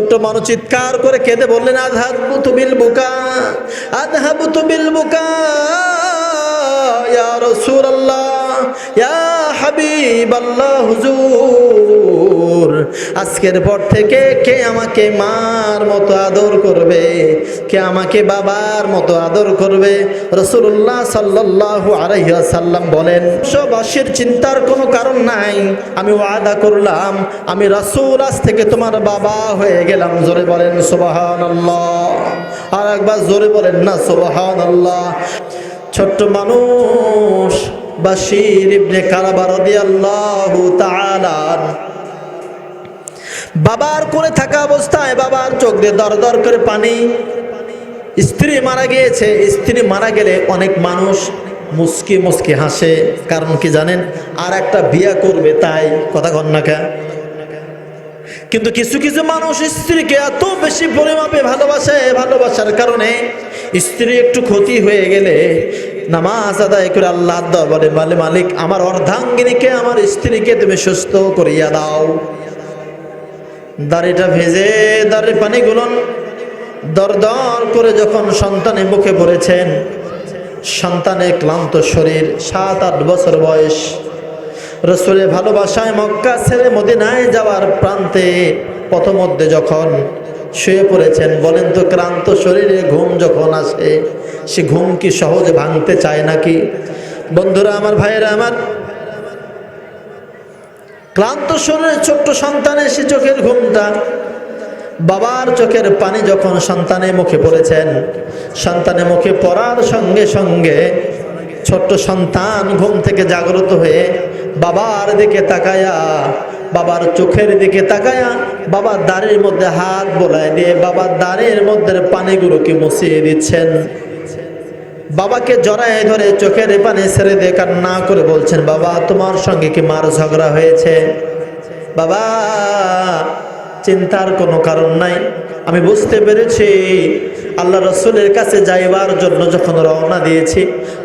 ছোট্ট মানুষ চিৎকার করে কেঁদে বললেন, আযহাবতু বিল বুকা, আযহাবতু বিল বুকা ইয়া রাসূলুল্লাহ, ইয়া হাবিবাল্লাহ হুজুর, আজকের পর থেকে কে আমাকে মার মতো আদর করবে, কে আমাকে বাবার মতো আদর করবে? রাসূলুল্লাহ সাল্লাল্লাহু আলাইহি ওয়াসাল্লাম বলেন, সবাসীর চিন্তার কোনো কারণ নাই, আমি ওয়াদা করলাম আমি রাসূল আজ থেকে তোমার বাবা হয়ে গেলাম। জোরে বলেন সুবহানাল্লাহ। আর একবার জোরে বলেন না সুবহানাল্লাহ। ছোট্ট মানুষ বাশির ইবনে কারাবা রাদিয়াল্লাহু তাআলা বাবার কোলে থাকা অবস্থায় বাবার চোখ দিয়ে দর দর করে পানি। স্ত্রী মারা গিয়েছে, স্ত্রী মারা গেলে অনেক মানুষ মুস্কি মুস্কি হাসে, কারণ কি জানেন? আর একটা বিয়ে করবে তাই। কথা কন না কে? কিন্তু কিছু কিছু মানুষ স্ত্রীকে এত বেশি পরিমাপে ভালোবাসে, ভালোবাসার কারণে স্ত্রী একটু ক্ষতি হয়ে গেলে নামাজ আদায় করে আল্লাহর দরবারে বলে, মালিক আমার অর্ধাঙ্গিনীকে, আমার স্ত্রীকে তুমি সুস্থ করিয়া দাও। দাড়িটা ভেজে দাড়ির পানিগুলো দর দর করে যখন সন্তানের মুখে পড়েছেন, সন্তানের ক্লান্ত শরীর, 7-8 বছর বয়স, রাসূলের ভালোবাসায় মক্কা ছেড়ে মদিনায় যাওয়ার প্রান্তে পথমধ্যে যখন শুয়ে পড়েছেন, বলেন তো ক্লান্ত শরীরে ঘুম যখন আসে, সে ঘুম কি সহজে ভাঙতে চায় নাকি? বন্ধুরা আমার, ভাইয়েরা আমার, ক্লান্ত শরীরে ছোট্ট সন্তানের সে চোখের ঘুমটা, বাবার চোখের পানি যখন সন্তানের মুখে পড়েছেন, সন্তানের মুখে পড়ার সঙ্গে সঙ্গে ছোট্ট সন্তান ঘুম থেকে জাগ্রত হয়ে বাবার দিকে তাকায়া, বাবার চোখের দিকে তাকায়া বাবার দাড়ির মধ্যে হাত বোলায় দিয়ে বাবার দাড়ির মধ্যে পানিগুলোকে মুছিয়ে দিচ্ছেন। বাবাকে জড়ায় ধরে চোখের পানি ছেড়ে দিয়ে কান্না করে বলছেন, বাবা তোমার সঙ্গে কি মার ঝগড়া হয়েছে? বাবা চিন্তার কোনো কারণ নাই, আমি বুঝতে পেরেছি আল্লাহ রসুলের কাছে যাইবার জন্য যখন রওনা দিয়েছি,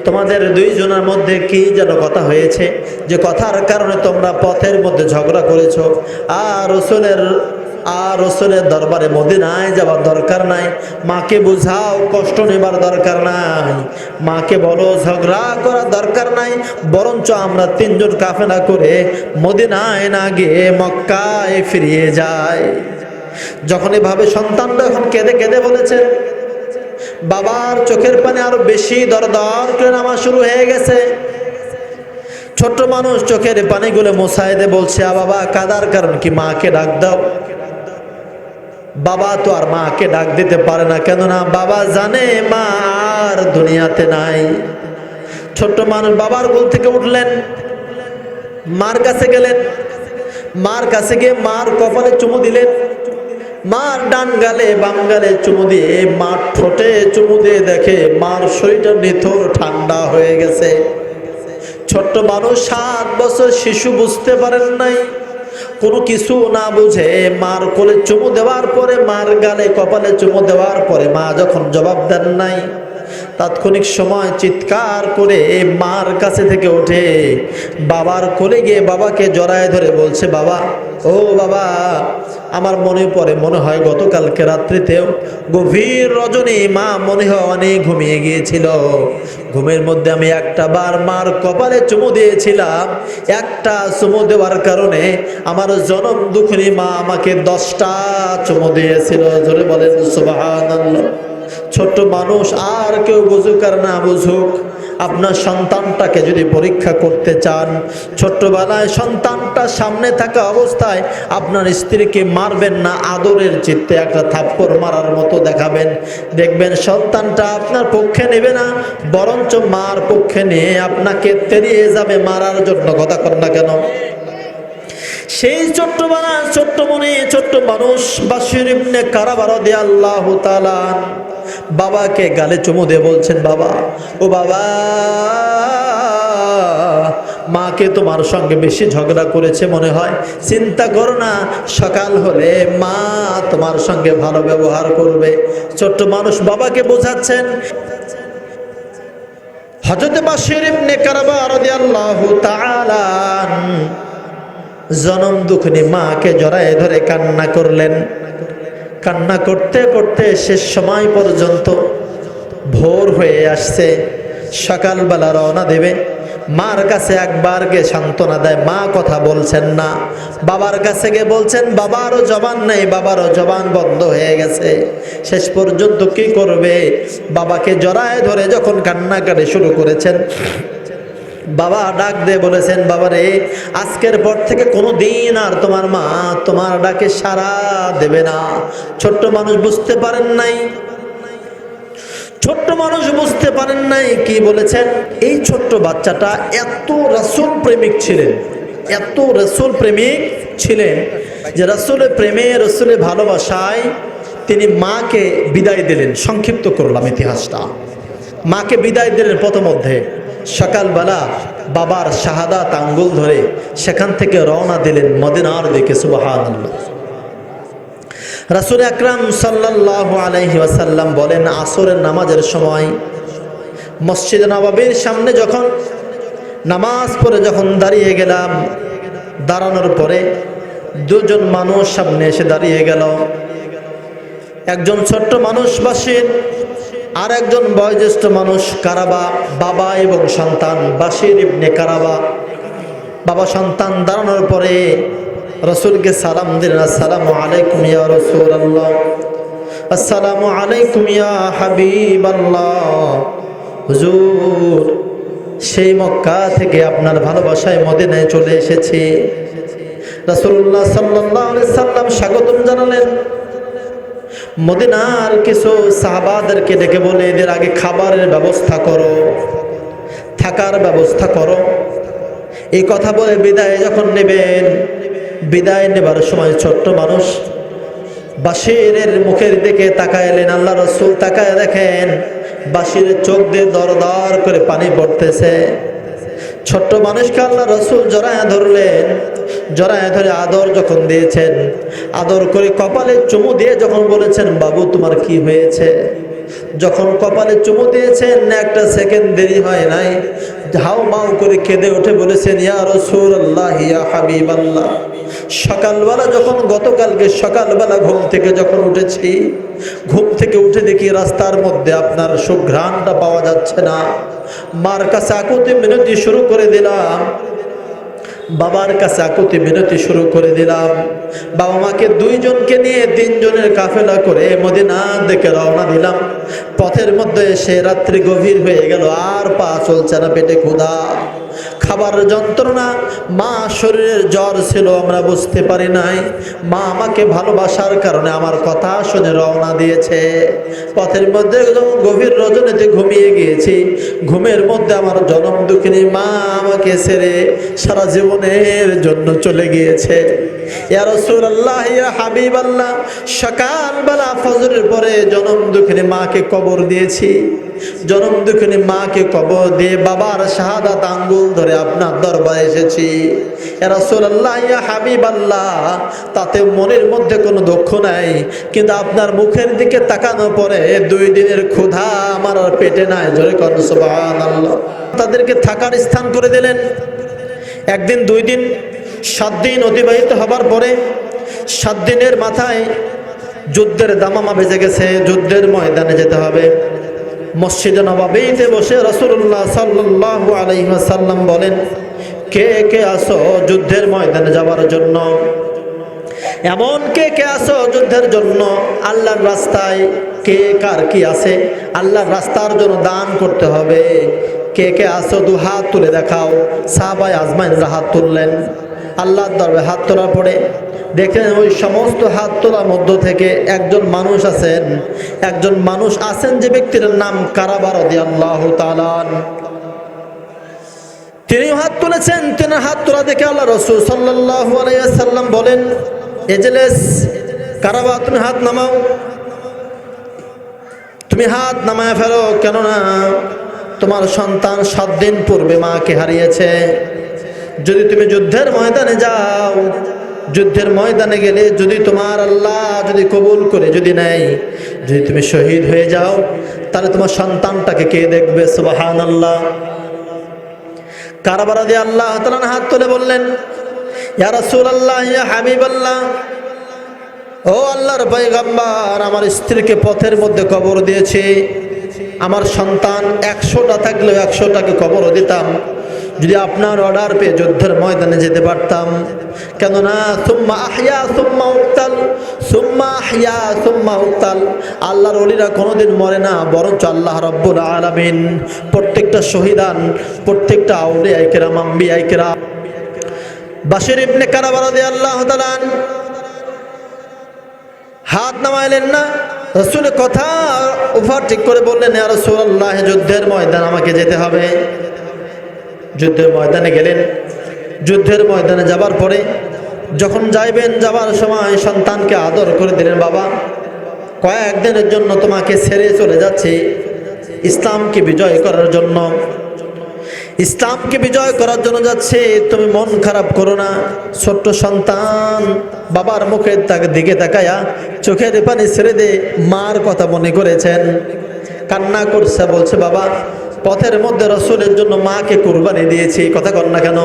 তোমাদের দুইজনের মধ্যে কি যেন কথা হয়েছে, যে কথার কারণে তোমরা পথের মধ্যে ঝগড়া করেছ। আর রসুলের দরবারে মদিনায় যাওয়ার দরকার নাই, মাকে বুঝাও, কষ্ট নেবার দরকার নাই, মাকে বলো ঝগড়া করার দরকার নাই, বরঞ্চ আমরা 3 জন কাফেলা করে মদিনায় না গিয়ে মক্কায় ফিরিয়ে যাই। যখন এভাবে সন্তানরা এখন কেঁদে কেঁদে বলেছেন, বাবার চোখের পানি আরো বেশি দর দর করে নামা শুরু হয়ে গেছে। ছোট্ট মানুষ চোখের পানিগুলো মোছায় দিয়ে বলছে, বাবা কাদার কারণ কি? মাকে ডাক দাও। বাবা তো আর মাকে ডাক দিতে পারে না, কেননা বাবা জানে মা আর দুনিয়াতে নাই। ছোট্ট মানুষ বাবার কোল থেকে উঠলেন, মার কাছে গেলেন, মার কাছে গিয়ে মার কপালে চুমু দিলেন, মার ডান গালে বাম গালে চুমু দিয়ে, মার ঠোঁটে চুমু দিয়ে দেখে মার শরীরটা নিথর ঠান্ডা হয়ে গেছে। ছোট্ট মানুষ 7 বছর শিশু, বুঝতে পারেন নাই, কোনো কিছু না বুঝে মার কোলে চুমু দেওয়ার পরে, মার গালে কপালে চুমু দেওয়ার পরে মা যখন জবাব দেন নাই, তাৎক্ষণিক সময় চিৎকার করে মার কাছে থেকে উঠে বাবার কোলে গিয়ে বাবাকে জড়ায় ধরে বলছে, বাবা ও বাবা, আমার মনে পড়ে, মনে হয় গতকালকে রাত্রিতেও গভীর রজনী মা মনে হয় অনেক ঘুমিয়ে গিয়েছিল, ঘুমের মধ্যে আমি একটা বার মার কপালে চুমু দিয়েছিলাম, একটা চুমু দেওয়ার কারণে আমার জনম দুঃখিনী মা আমাকে 10টা চুমু দিয়েছিল। জোরে বলেন সুবহানাল্লাহ। ছোট্ট মানুষ, আর কেউ বুঝুক আর না বুঝুক, আপনার সন্তানটাকে যদি পরীক্ষা করতে চান, ছোট্টবেলায় সন্তানটা সামনে থাকা অবস্থায় আপনার স্ত্রীকে মারবেন না, আদরের চিত্তে একটা থাপ্পড় মারার মতো দেখাবেন, দেখবেন সন্তানটা আপনার পক্ষে নেবে না, বরঞ্চ মার পক্ষে নিয়ে আপনাকে তেড়িয়ে যাবে মারার জন্য। কথা কর না কেন? সেই ছোট্টবেলা ছোট্ট মনে ছোট্ট মানুষ বাশির ইবনে কারাবা রাদিয়াল্লাহু তাআলা বাবাকে গালে চুমু দিয়ে বলছেন, বাবা ও বাবা, মাকে তোমার সঙ্গে বেশি ঝগড়া করেছে মনে হয়, চিন্তা করো না, সকাল হলে মা তোমার সঙ্গে ভালো ব্যবহার করবে। ছোট্ট মানুষ বাবাকে বোঝাচ্ছেন। হযরত বাশির ইবনে কারাবা রাদিয়াল্লাহু তাআলা জনম দুঃখিনী মাকে জড়ায় ধরে কান্না করলেন। কান্না করতে করতে শেষ সময় পর্যন্ত ভোর হয়ে আসছে, সকালবেলা রওনা দেবে। মার কাছে একবার গিয়ে সান্ত্বনা দেয়, মা কথা বলছেন না। বাবার কাছে গিয়ে বলছেন, বাবারও জবান নেই, বাবারও জবান বন্ধ হয়ে গেছে। শেষ পর্যন্ত কি করবে, বাবাকে জড়ায় ধরে যখন কান্নাকাটি শুরু করেছেন, বাবা ডাক দিয়ে বলেছেন, বাবারে আজকের পর থেকে কোনো দিন আর তোমার মা তোমার ডাকে সাড়া দেবে না। ছোট্ট মানুষ বুঝতে পারেন নাই, ছোট্ট মানুষ বুঝতে পারেন নাই কি বলেছেন। এই ছোট্ট বাচ্চাটা এত রাসূল প্রেমিক ছিলেন, এত রাসূল প্রেমিক ছিলেন যে রাসূলের প্রেমে, রাসূলের ভালোবাসায় তিনি মাকে বিদায় দিলেন। সংক্ষিপ্ত করলাম ইতিহাসটা। মাকে বিদায় দিলেন প্রথমধ্যে সকালবেলা বাবার শাহাদাত আঙ্গুল ধরে সেখান থেকে রওনা দিলেন মদিনার দিকে। সুবহানাল্লাহ। রাসূল আকরাম সাল্লাল্লাহু আলাইহি ওয়াসাল্লাম বলেন, আসরের নামাজের সময় মসজিদ নববীর সামনে যখন নামাজ পড়ে যখন দাঁড়িয়ে গেলাম, দাঁড়ানোর পরে দুজন মানুষ সামনে এসে দাঁড়িয়ে গেল। একজন ছোট্ট মানুষ বাশির, আর একজন বয়োজ্যেষ্ঠ মানুষ কারাবা, বাবা এবং সন্তান বাশির ইবনে কারাবা। বাবা সন্তান দাঁড়ানোর পরে রাসূলকে সালাম দিলেন, আসসালামু আলাইকুম ইয়া রাসূলুল্লাহ, আসসালামু আলাইকুম ইয়া হাবিবাল্লাহ। হুজুর, সেই মক্কা থেকে আপনার ভালোবাসায় মদিনায় চলে এসেছি। রাসূলুল্লাহ সাল্লাল্লাহু আলাইহি সাল্লাম স্বাগতম জানালেন। মদিনার কিছু সাহাবাদেরকে ডেকে বলে, এদের আগে খাবারের ব্যবস্থা করো, থাকার ব্যবস্থা করো। এই কথা বলে বিদায় যখন নেবেন, বিদায় নেবার সময় ছোট্ট মানুষ বাশিরের মুখের দিকে তাকায় এলেন। আল্লাহ রাসূল তাকায় দেখেন বাশিরের চোখ দিয়ে দর দর করে পানি পড়তেছে। ছোট্ট মানুষকে আল্লাহ রাসূল জড়ায় ধরলেন, জড়ায় ধরে আদর যখন দিয়েছেন, আদর করে কপালে চুমু দিয়ে যখন বলেছেন, বাবু তোমার কি হয়েছে, যখন কপালে চুমু দিয়েছেন একটা সেকেন্ড দেরি হয় নাই, হাউ মাউ করে কেঁদে উঠে বলেছেন, ইয়া রাসূলুল্লাহ ইয়া হাবিবাল্লাহ, সকালবেলা যখন গতকালকে সকালবেলা ঘুম থেকে যখন উঠেছি, ঘুম থেকে উঠে দেখি রাস্তার মধ্যে আপনার সুঘ্রাণটা পাওয়া যাচ্ছে না। মার কাছে আকুতি মিনতি শুরু করে দিলাম, বাবার কাছে আকুতি মিনতি শুরু করে দিলাম। বাবা মাকে দুইজনকে নিয়ে তিনজনের কাফেলা করে মদিনা দিকে রওনা দিলাম। পথের মধ্যে এসে রাত্রি গভীর হয়ে গেল, আর পা চলছে না, পেটে ক্ষুধা, খাবার যন্ত্রণা। মা শরীরের জ্বর ছিল, আমরা বুঝতে পারি নাই। মা আমাকে ভালোবাসার কারণে আমার কথা শুনে রওনা দিয়েছে। পথের মধ্যে একদম গভীর রজনীতে ঘুমিয়ে গিয়েছি। ঘুমের মধ্যে আমার জনম দুঃখিনী মা আমাকে ছেড়ে সারা জীবনের জন্য চলে গিয়েছে। ইয়া রাসূলুল্লাহ ইয়া হাবিবাল্লাহ, সকালবেলা ফজরের পরে জনম দুঃখিনী মাকে কবর দিয়েছি। জনম দুঃখিনী মাকে কবর দিয়ে বাবার শাহাদাত আঙ্গুল ধরে আপনার দরবারে এসেছি। ইয়া রাসূলুল্লাহ ইয়া হাবিবাল্লাহ, তাতে মনের মধ্যে কোনো দুঃখ নাই, কিন্তু আপনার মুখের দিকে তাকানোর পরে 2 দিনের ক্ষুধা আমার আর পেটে নাই। জোরে কর সুবহানাল্লাহ। তাদেরকে থাকার স্থান করে দিলেন। একদিন, 2 দিন, 7 দিন অতিবাহিত হবার পরে 7 দিনের মাথায় যুদ্ধের দামামা বেজে গেছে, যুদ্ধের ময়দানে যেতে হবে। মসজিদে নববীতে বসে রাসূলুল্লাহ সাল্লাল্লাহু আলাইহি ওয়াসাল্লাম বলেন, কে কে আসো যুদ্ধের ময়দানে যাওয়ার জন্য? এমন কে কে আসো যুদ্ধের জন্য? আল্লাহর রাস্তায় কে কার কি আছে? আল্লাহর রাস্তার জন্য দান করতে হবে। কে কে আসো 2 হাত তুলে দেখাও। সাহাবায়ে আজমাইনরা হাত তুললেন। আল্লাহর দরবারে হাত তোলার পরে দেখেন ওই সমস্ত হাত তোলার মধ্য থেকে একজন মানুষ আছেন, একজন মানুষ আছেন যে ব্যক্তির নাম কারাবা রাদিয়াল্লাহু তাআলা। তিনি হাত তুলেছেন। তিনি হাত তোলা দেখে আল্লাহ রাসূল সাল্লাল্লাহু আলাইহি ওয়াসাল্লাম বলেন, এজলেস কারাবা, তুমি হাত নামাও, তুমি হাত নামায় ফেলো, কেননা তোমার সন্তান 7 দিন পূর্বে মাকে হারিয়েছে। যদি তুমি যুদ্ধের ময়দানে যাও, যুদ্ধের ময়দানে গেলে যদি তোমার আল্লাহ যদি কবুল করে, যদি নেয়, যদি তুমি শহীদ হয়ে যাও, তাহলে তোমার সন্তানটাকে কে দেখবে? সুবহানাল্লাহ। কারাবা রাদিয়াল্লাহু তাআলা হাত তুলে বললেন, ইয়া রাসূলুল্লাহ ইয়া হাবিবাল্লাহ, ও আল্লাহর পয়গম্বর, আমার স্ত্রীকে পথের মধ্যে কবর দিয়েছি, আমার সন্তান 100টা থাকলেও 100টাকে কবর দিতাম যদি আপনার অর্ডার পেয়ে যুদ্ধের ময়দানে যেতে পারতাম। কেননা সুম্মা আহইয়া সুম্মা উক্তাল, সুম্মা আহইয়া সুম্মা উক্তাল, আল্লাহর ওলিরা কোনোদিন মরে না, বরঞ্চ আল্লাহ রাব্বুল আলামিন প্রত্যেকটা শহীদান, প্রত্যেকটা আউলিয়া কিরাম, আম্বিয়া কিরাম। বাশির ইবনে কারাবা রাদিয়াল্লাহু তাআলা হাত নামাইলেন না, রাসূল কথা ওভার ঠিক করে বললেন, ইয়া রাসূলুল্লাহ, যুদ্ধের ময়দান আমাকে যেতে হবে। যুদ্ধের ময়দানে গেলেন। যুদ্ধের ময়দানে যাবার পরে যখন যাবার সময় সন্তানকে আদর করে দিলেন, বাবা কয়েকদিনের জন্য তোমাকে ছেড়ে চলে যাচ্ছে ইসলামকে বিজয় করার জন্য, ইসলামকে বিজয় করার জন্য যাচ্ছে, তুমি মন খারাপ করো না। ছোট্ট সন্তান বাবার মুখের দিকে তাকায়া চোখের পানি ছেড়ে দে, মার কথা মনে করেছেন, কান্না করছে, বলছে বাবা পথের মধ্যে রাসূলের জন্য মাকে কুরবানি দিয়েছি, কথা কর না কেন?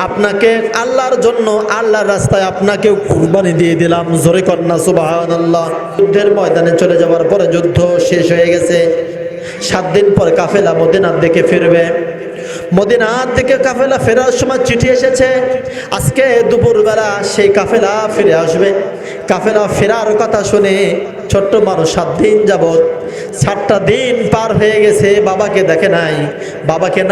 আপনাকে আল্লাহর জন্য, আল্লাহর রাস্তায় আপনাকেও কুরবানি দিয়ে দিলাম, জোরে কর না সুবহানাল্লাহ। যুদ্ধের ময়দানে চলে যাওয়ার পরে যুদ্ধ শেষ হয়ে গেছে। 7 দিন পর কাফেলা মদিনার দিকে ফিরবে। মদিনার দিকে কাফেলা ফেরার সময় চিঠি এসেছে, আজকে দুপুরবেলা সেই কাফেলা ফিরে আসবে। কাফেলা ফেরার কথা শুনে ছোট্ট মানুষ 7 দিন যাবত, 7টা দিন পার হয়ে গেছে, বাবাকে দেখে নাই। বাবাকে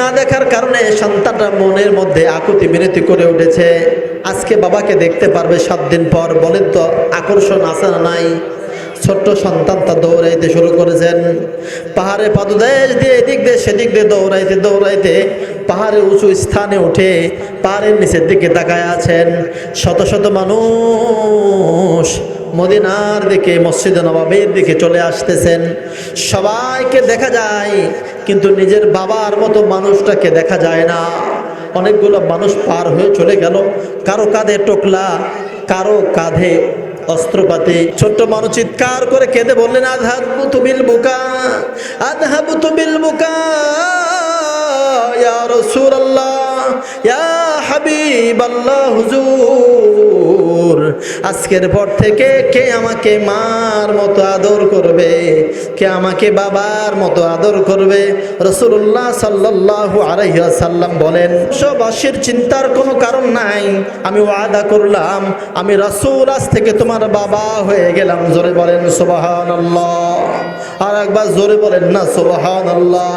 না দেখার কারণে সন্তানরা মনের মধ্যে আকুতি মিনতি করে উঠেছে, আজকে বাবাকে দেখতে পারবে 7 দিন পর। বলেন তো আকর্ষণ আছে না নাই? ছোট্ট সন্তানটা দৌড়াইতে শুরু করেছেন, পাহাড়ে পাদদেশ দিয়ে এদিক দিয়ে সেদিক দিয়ে দৌড়াইতে পাহাড়ের উঁচু স্থানে উঠে পাহাড়ের নিচের দিকে তাকায় আছেন। শত শত মানুষ মদিনার দিকে, মসজিদে নববীর দিকে চলে আসতেছেন। সবাইকে দেখা যায়, কিন্তু নিজের বাবার মতো মানুষটাকে দেখা যায় না। অনেকগুলো মানুষ পার হয়ে চলে গেল, কারো কাঁধে টোকলা, কারো কাঁধে অস্ত্রপাতি। ছোট্ট মানুষ চিৎকার করে কেঁদে বললেন, আযহাবতু বিল বুকা ইয়া রাসূলুল্লাহ, ইয়া হাবিবাল্লাহ, হুজুর আজকের পর থেকে কে আমাকে মার মতো আদর করবে, কে আমাকে বাবার মতো আদর করবে? রাসূলুল্লাহ সাল্লাল্লাহু আলাইহি ওয়াসাল্লাম বলেন, সবাসীর চিন্তার কোনো কারণ নাই, আমি ওয়াদা করলাম আমি রাসূল আজ থেকে তোমার বাবা হয়ে গেলাম। জোরে বলেন সুবহানাল্লাহ, আর একবার জোরে বলেন না সুবহানাল্লাহ।